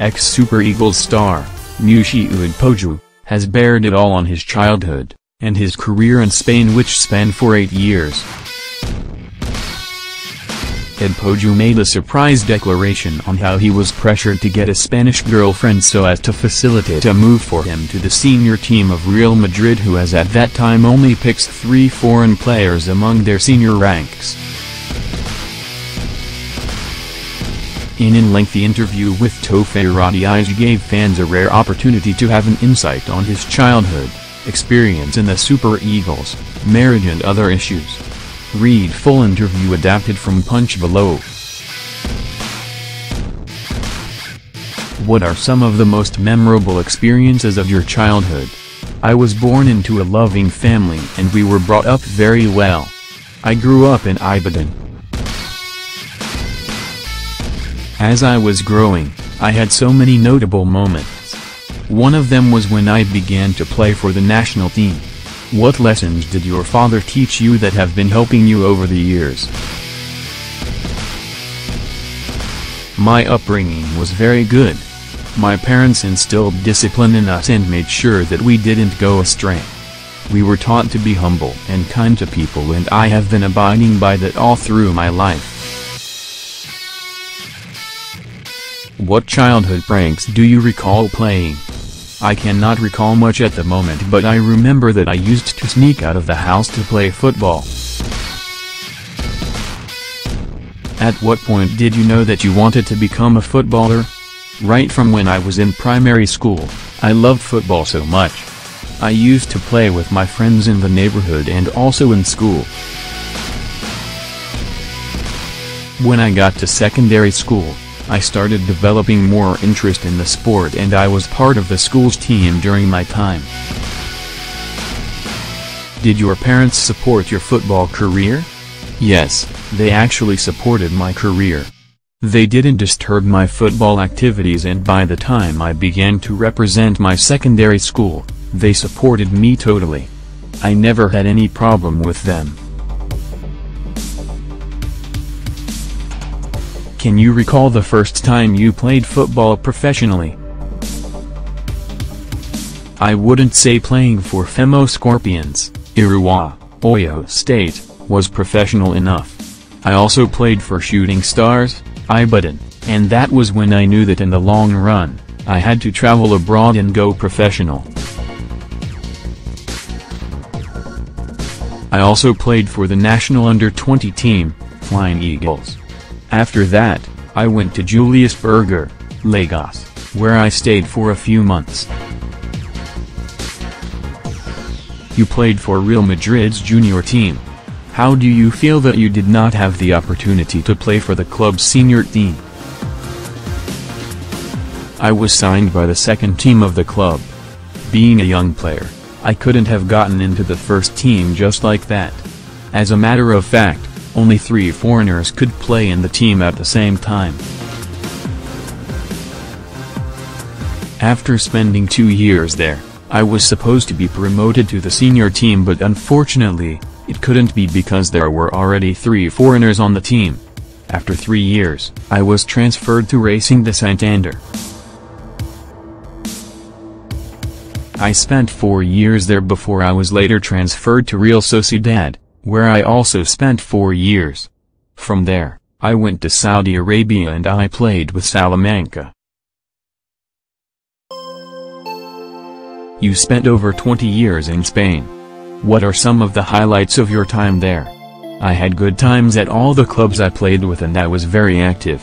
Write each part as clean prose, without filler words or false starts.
Ex-Super Eagles star, Mutiu Adepoju, has bared it all on his childhood and his career in Spain, which spanned for 8 years. Adepoju made a surprise declaration on how he was pressured to get a Spanish girlfriend so as to facilitate a move for him to the senior team of Real Madrid, who has at that time only picked 3 foreign players among their senior ranks. In a lengthy interview with Mutiu Adepoju gave fans a rare opportunity to have an insight on his childhood, experience in the Super Eagles, marriage and other issues. Read full interview adapted from Punch below. What are some of the most memorable experiences of your childhood? I was born into a loving family and we were brought up very well. I grew up in Ibadan. As I was growing, I had so many notable moments. One of them was when I began to play for the national team. What lessons did your father teach you that have been helping you over the years? My upbringing was very good. My parents instilled discipline in us and made sure that we didn't go astray. We were taught to be humble and kind to people, and I have been abiding by that all through my life. What childhood pranks do you recall playing? I cannot recall much at the moment, but I remember that I used to sneak out of the house to play football. At what point did you know that you wanted to become a footballer? Right from when I was in primary school, I loved football so much. I used to play with my friends in the neighborhood and also in school. When I got to secondary school, I started developing more interest in the sport and I was part of the school's team during my time. Did your parents support your football career? Yes, they actually supported my career. They didn't disturb my football activities, and by the time I began to represent my secondary school, they supported me totally. I never had any problem with them. Can you recall the first time you played football professionally? I wouldn't say playing for Femo Scorpions, Iruwa, Oyo State, was professional enough. I also played for Shooting Stars, Ibadan, and that was when I knew that in the long run, I had to travel abroad and go professional. I also played for the national under-20 team, Flying Eagles. After that, I went to Julius Berger, Lagos, where I stayed for a few months. You played for Real Madrid's junior team. How do you feel that you did not have the opportunity to play for the club's senior team? I was signed by the second team of the club. Being a young player, I couldn't have gotten into the first team just like that. As a matter of fact, only 3 foreigners could play in the team at the same time. After spending 2 years there, I was supposed to be promoted to the senior team, but unfortunately, it couldn't be because there were already 3 foreigners on the team. After 3 years, I was transferred to Racing de Santander. I spent 4 years there before I was later transferred to Real Sociedad, where I also spent 4 years. From there, I went to Saudi Arabia and I played with Salamanca. You spent over 20 years in Spain. What are some of the highlights of your time there? I had good times at all the clubs I played with and I was very active.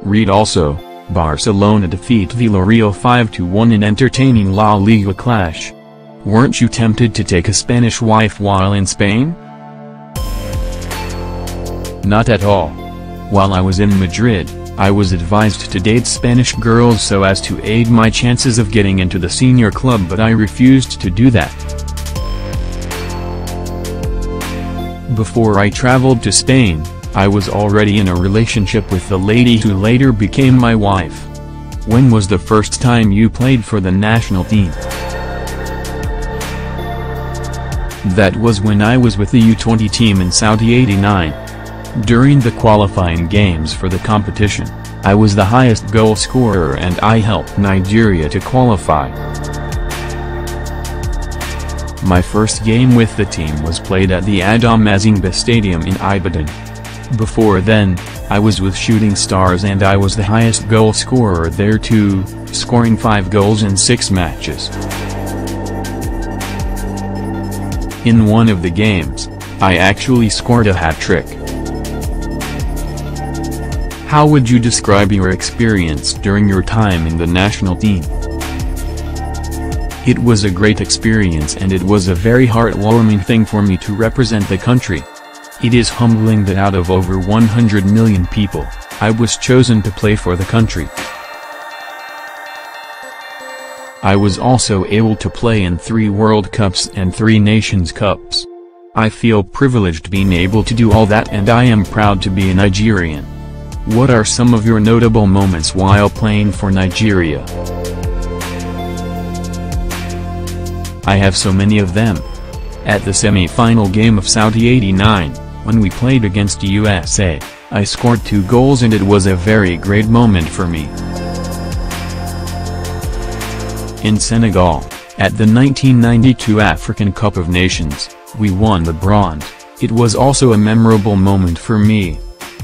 Read also, Barcelona defeat Villarreal 5-1 in entertaining La Liga clash. Weren't you tempted to take a Spanish wife while in Spain? Not at all. While I was in Madrid, I was advised to date Spanish girls so as to aid my chances of getting into the senior club, but I refused to do that. Before I traveled to Spain, I was already in a relationship with the lady who later became my wife. When was the first time you played for the national team? That was when I was with the U20 team in Saudi '89. During the qualifying games for the competition, I was the highest goal scorer and I helped Nigeria to qualify. My first game with the team was played at the Adam Azingba Stadium in Ibadan. Before then, I was with Shooting Stars and I was the highest goal scorer there too, scoring 5 goals in 6 matches. In one of the games, I actually scored a hat-trick. How would you describe your experience during your time in the national team? It was a great experience and it was a very heartwarming thing for me to represent the country. It is humbling that out of over 100 million people, I was chosen to play for the country. I was also able to play in 3 World Cups and 3 Nations Cups. I feel privileged being able to do all that and I am proud to be a Nigerian. What are some of your notable moments while playing for Nigeria? I have so many of them. At the semi-final game of Saudi '89, when we played against USA, I scored 2 goals and it was a very great moment for me. In Senegal, at the 1992 African Cup of Nations, we won the bronze. It was also a memorable moment for me.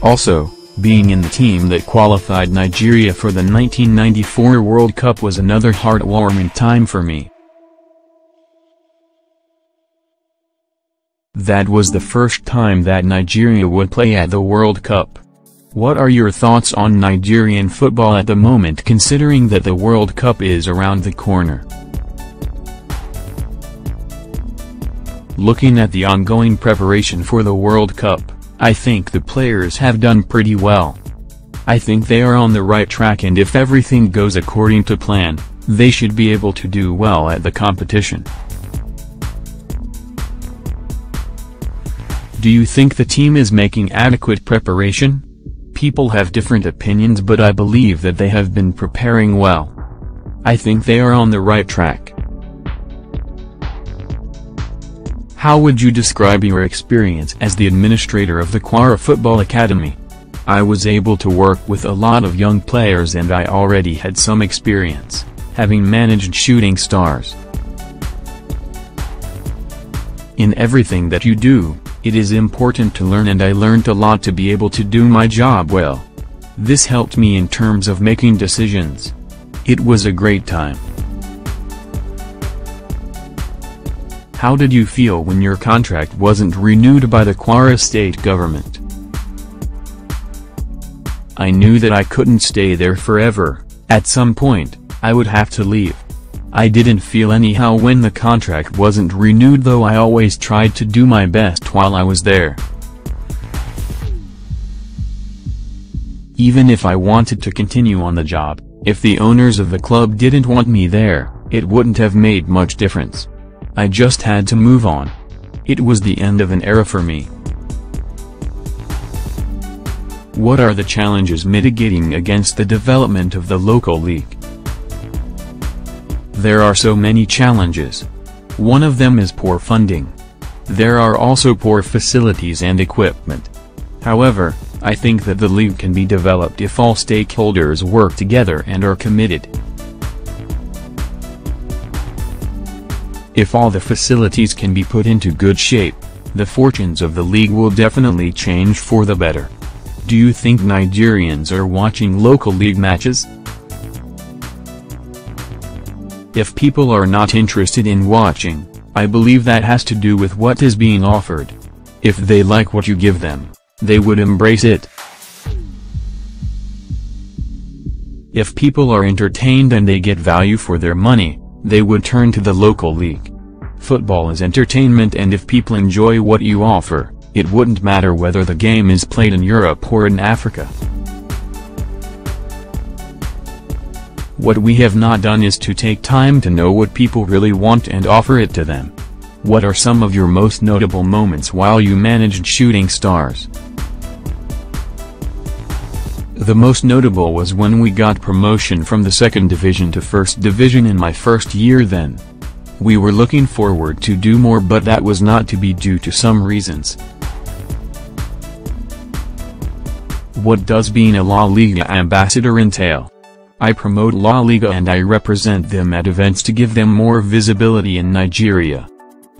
Also, being in the team that qualified Nigeria for the 1994 World Cup was another heartwarming time for me. That was the first time that Nigeria would play at the World Cup. What are your thoughts on Nigerian football at the moment considering that the World Cup is around the corner? Looking at the ongoing preparation for the World Cup, I think the players have done pretty well. I think they are on the right track and if everything goes according to plan, they should be able to do well at the competition. Do you think the team is making adequate preparation? People have different opinions but I believe that they have been preparing well. I think they are on the right track. How would you describe your experience as the administrator of the Kwara Football Academy? I was able to work with a lot of young players and I already had some experience, having managed Shooting Stars. In everything that you do, it is important to learn and I learned a lot to be able to do my job well. This helped me in terms of making decisions. It was a great time. How did you feel when your contract wasn't renewed by the Kwara state government? I knew that I couldn't stay there forever. At some point, I would have to leave. I didn't feel anyhow when the contract wasn't renewed though I always tried to do my best while I was there. Even if I wanted to continue on the job, if the owners of the club didn't want me there, it wouldn't have made much difference. I just had to move on. It was the end of an era for me. What are the challenges mitigating against the development of the local league? There are so many challenges. One of them is poor funding. There are also poor facilities and equipment. However, I think that the league can be developed if all stakeholders work together and are committed. If all the facilities can be put into good shape, the fortunes of the league will definitely change for the better. Do you think Nigerians are watching local league matches? If people are not interested in watching, I believe that has to do with what is being offered. If they like what you give them, they would embrace it. If people are entertained and they get value for their money, they would turn to the local league. Football is entertainment and if people enjoy what you offer, it wouldn't matter whether the game is played in Europe or in Africa. What we have not done is to take time to know what people really want and offer it to them. What are some of your most notable moments while you managed Shooting Stars? The most notable was when we got promotion from the 2nd division to 1st division in my first year then. We were looking forward to do more but that was not to be due to some reasons. What does being a La Liga ambassador entail? I promote La Liga and I represent them at events to give them more visibility in Nigeria.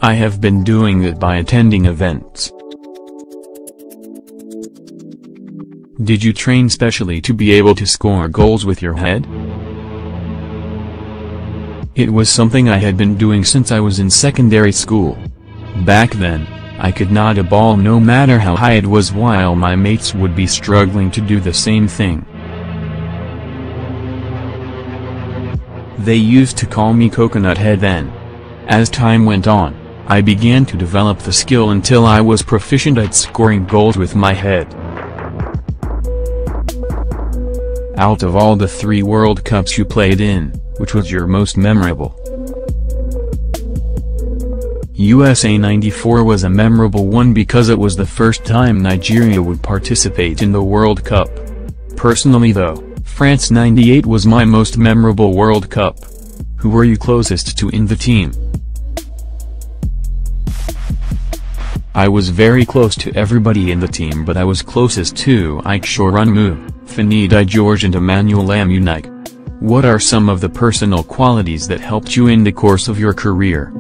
I have been doing it by attending events. Did you train specially to be able to score goals with your head? It was something I had been doing since I was in secondary school. Back then, I could knock a ball no matter how high it was, while my mates would be struggling to do the same thing. They used to call me Coconut Head then. As time went on, I began to develop the skill until I was proficient at scoring goals with my head. Out of all the 3 World Cups you played in, which was your most memorable? USA 94 was a memorable one because it was the first time Nigeria would participate in the World Cup. Personally though, France 98 was my most memorable World Cup. Who were you closest to in the team? I was very close to everybody in the team, but I was closest to Ike Shoranmu, Finidi George and Emmanuel Amunike. What are some of the personal qualities that helped you in the course of your career?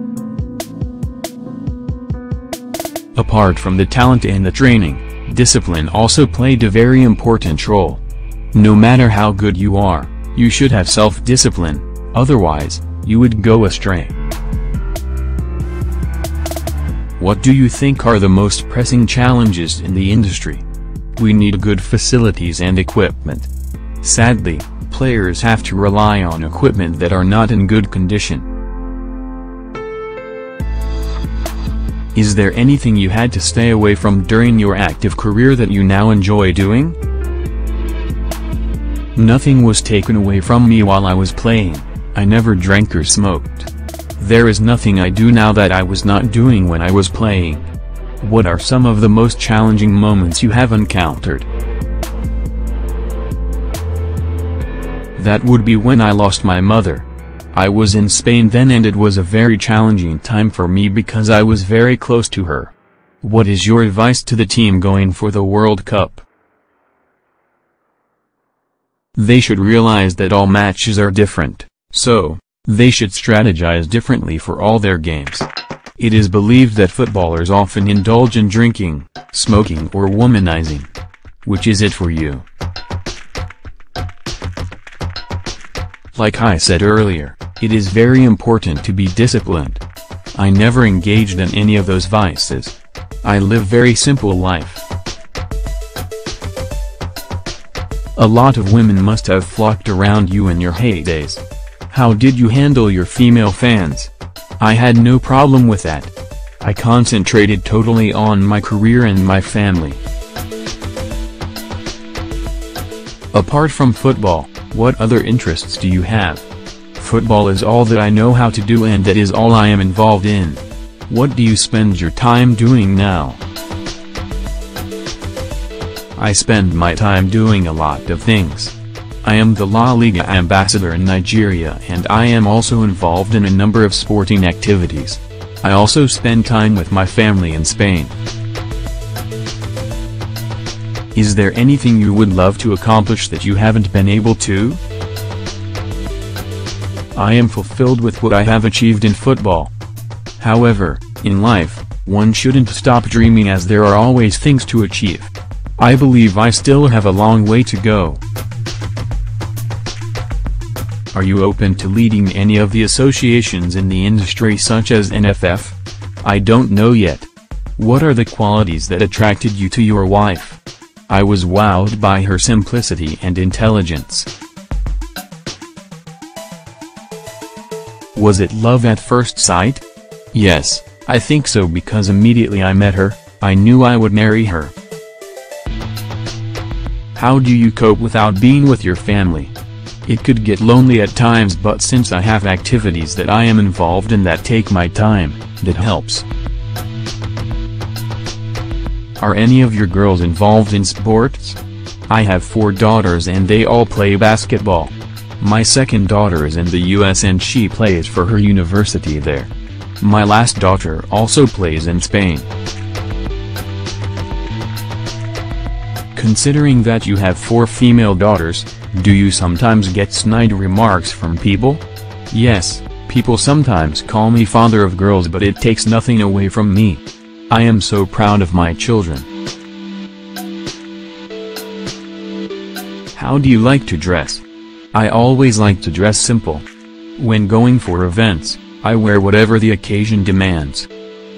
Apart from the talent and the training, discipline also played a very important role. No matter how good you are, you should have self-discipline, otherwise, you would go astray. What do you think are the most pressing challenges in the industry? We need good facilities and equipment. Sadly, players have to rely on equipment that are not in good condition. Is there anything you had to stay away from during your active career that you now enjoy doing? Nothing was taken away from me while I was playing. I never drank or smoked. There is nothing I do now that I was not doing when I was playing. What are some of the most challenging moments you have encountered? That would be when I lost my mother. I was in Spain then and it was a very challenging time for me because I was very close to her. What is your advice to the team going for the World Cup? They should realize that all matches are different, so they should strategize differently for all their games. It is believed that footballers often indulge in drinking, smoking or womanizing. Which is it for you? Like I said earlier, it is very important to be disciplined. I never engaged in any of those vices. I live very simple life. A lot of women must have flocked around you in your heydays. How did you handle your female fans? I had no problem with that. I concentrated totally on my career and my family. Apart from football, what other interests do you have? Football is all that I know how to do and that is all I am involved in. What do you spend your time doing now? I spend my time doing a lot of things. I am the La Liga ambassador in Nigeria and I am also involved in a number of sporting activities. I also spend time with my family in Spain. Is there anything you would love to accomplish that you haven't been able to? I am fulfilled with what I have achieved in football. However, in life, one shouldn't stop dreaming as there are always things to achieve. I believe I still have a long way to go. Are you open to leading any of the associations in the industry such as NFF? I don't know yet. What are the qualities that attracted you to your wife? I was wowed by her simplicity and intelligence. Was it love at first sight? Yes, I think so because immediately I met her, I knew I would marry her. How do you cope without being with your family? It could get lonely at times, but since I have activities that I am involved in that take my time, that helps. Are any of your girls involved in sports? I have 4 daughters and they all play basketball. My second daughter is in the US and she plays for her university there. My last daughter also plays in Spain. Considering that you have 4 female daughters, do you sometimes get snide remarks from people? Yes, people sometimes call me father of girls, but it takes nothing away from me. I am so proud of my children. How do you like to dress? I always like to dress simple. When going for events, I wear whatever the occasion demands.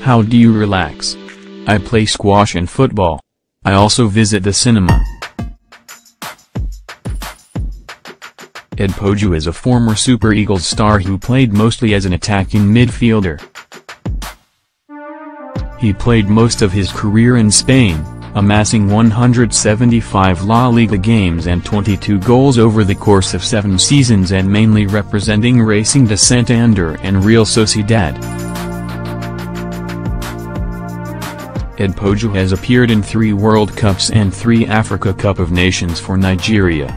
How do you relax? I play squash and football. I also visit the cinema. Adepoju is a former Super Eagles star who played mostly as an attacking midfielder. He played most of his career in Spain, amassing 175 La Liga games and 22 goals over the course of 7 seasons, and mainly representing Racing de Santander and Real Sociedad. Adepoju has appeared in 3 World Cups and 3 Africa Cup of Nations for Nigeria.